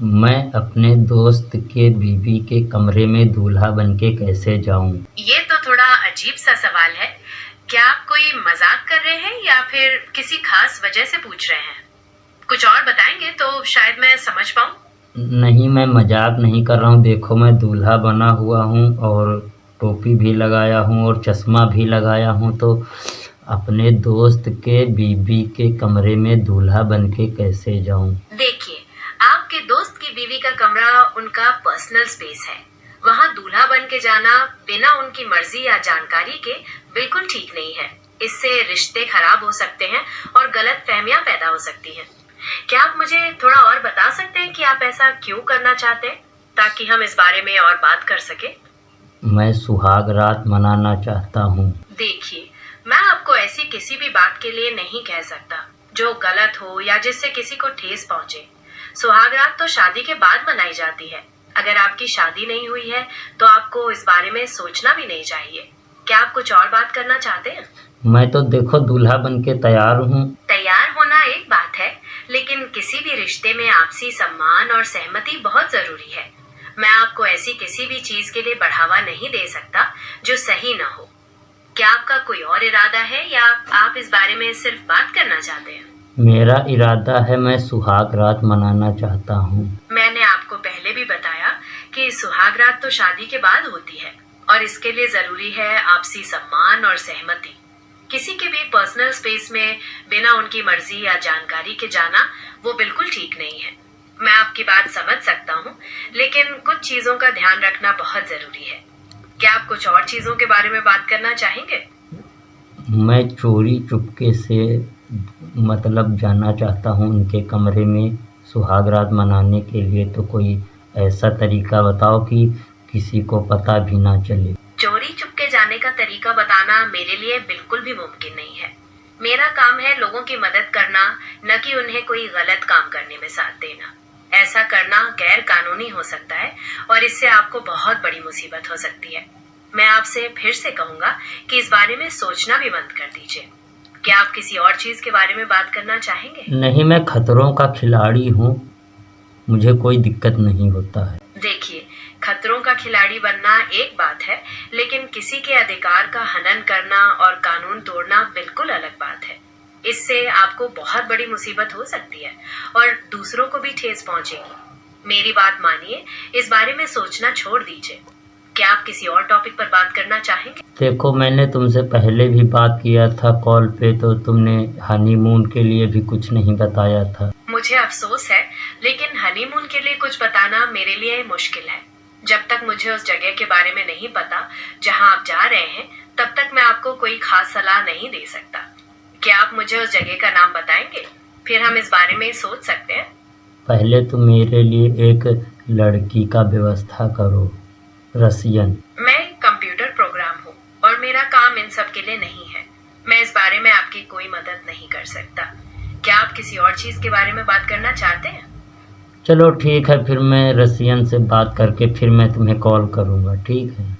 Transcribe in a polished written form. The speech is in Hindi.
मैं अपने दोस्त के बीवी के कमरे में दूल्हा बनके कैसे जाऊं? ये तो थोड़ा अजीब सा सवाल है। क्या आप कोई मजाक कर रहे हैं या फिर किसी खास वजह से पूछ रहे हैं? कुछ और बताएंगे तो शायद मैं समझ पाऊं। नहीं, मैं मजाक नहीं कर रहा हूँ। देखो, मैं दूल्हा बना हुआ हूँ और टोपी भी लगाया हूँ और चश्मा भी लगाया हूँ, तो अपने दोस्त के बीवी के कमरे में दूल्हा बनके कैसे जाऊं? देखिए, आपके दोस्त की बीवी का कमरा उनका पर्सनल स्पेस है। वहाँ दूल्हा बन के जाना बिना उनकी मर्जी या जानकारी के बिल्कुल ठीक नहीं है। इससे रिश्ते खराब हो सकते हैं और गलत फहमियां पैदा हो सकती हैं। क्या आप मुझे थोड़ा और बता सकते हैं कि आप ऐसा क्यों करना चाहते हैं, ताकि हम इस बारे में और बात कर सके? मैं सुहाग रात मनाना चाहता हूँ। देखिए, मैं आपको ऐसी किसी भी बात के लिए नहीं कह सकता जो गलत हो या जिससे किसी को ठेस पहुंचे। सुहागरात तो शादी के बाद मनाई जाती है। अगर आपकी शादी नहीं हुई है तो आपको इस बारे में सोचना भी नहीं चाहिए। क्या आप कुछ और बात करना चाहते हैं? मैं तो देखो दूल्हा बनके तैयार हूँ। तैयार होना एक बात है, लेकिन किसी भी रिश्ते में आपसी सम्मान और सहमति बहुत जरूरी है। मैं आपको ऐसी किसी भी चीज के लिए बढ़ावा नहीं दे सकता जो सही ना हो। क्या आपका कोई और इरादा है या आप इस बारे में सिर्फ बात करना चाहते हैं? मेरा इरादा है, मैं सुहाग रात मनाना चाहता हूँ। मैंने आपको पहले भी बताया कि सुहाग रात तो शादी के बाद होती है और इसके लिए जरूरी है आपसी सम्मान और सहमति। किसी के भी पर्सनल स्पेस में बिना उनकी मर्जी या जानकारी के जाना वो बिल्कुल ठीक नहीं है। मैं आपकी बात समझ सकता हूँ, लेकिन कुछ चीजों का ध्यान रखना बहुत जरूरी है। क्या आप कुछ और चीजों के बारे में बात करना चाहेंगे? मैं चोरी चुपके से मतलब जाना चाहता हूँ उनके कमरे में सुहाग रात मनाने के लिए। तो कोई ऐसा तरीका बताओ कि किसी को पता भी ना चले। चोरी चुपके जाने का तरीका बताना मेरे लिए बिल्कुल भी मुमकिन नहीं है। मेरा काम है लोगों की मदद करना, न कि उन्हें कोई गलत काम करने में साथ देना। ऐसा करना गैर कानूनी हो सकता है और इससे आपको बहुत बड़ी मुसीबत हो सकती है। मैं आपसे फिर से कहूंगा कि इस बारे में सोचना भी बंद कर दीजिए। क्या आप किसी और चीज के बारे में बात करना चाहेंगे? नहीं, मैं खतरों का खिलाड़ी हूँ, मुझे कोई दिक्कत नहीं होता है। देखिए, खतरों का खिलाड़ी बनना एक बात है, लेकिन किसी के अधिकार का हनन करना और कानून तोड़ना बिल्कुल अलग बात है। इससे आपको बहुत बड़ी मुसीबत हो सकती है और दूसरों को भी ठेस पहुंचेगी। मेरी बात मानिए, इस बारे में सोचना छोड़ दीजिए। क्या आप किसी और टॉपिक पर बात करना चाहेंगे? देखो, मैंने तुमसे पहले भी बात किया था कॉल पे, तो तुमने हनीमून के लिए भी कुछ नहीं बताया था। मुझे अफसोस है, लेकिन हनीमून के लिए कुछ बताना मेरे लिए मुश्किल है। जब तक मुझे उस जगह के बारे में नहीं पता जहां आप जा रहे हैं, तब तक मैं आपको कोई खास सलाह नहीं दे सकता। क्या आप मुझे उस जगह का नाम बताएंगे? फिर हम इस बारे में सोच सकते हैं। पहले तो मेरे लिए एक लड़की का व्यवस्था करो, रसियन। मैं कंप्यूटर प्रोग्राम हूँ और मेरा काम इन सब के लिए नहीं है। मैं इस बारे में आपकी कोई मदद नहीं कर सकता। क्या आप किसी और चीज के बारे में बात करना चाहते हैं? चलो ठीक है, फिर मैं रसियन से बात करके फिर मैं तुम्हें कॉल करूँगा, ठीक है।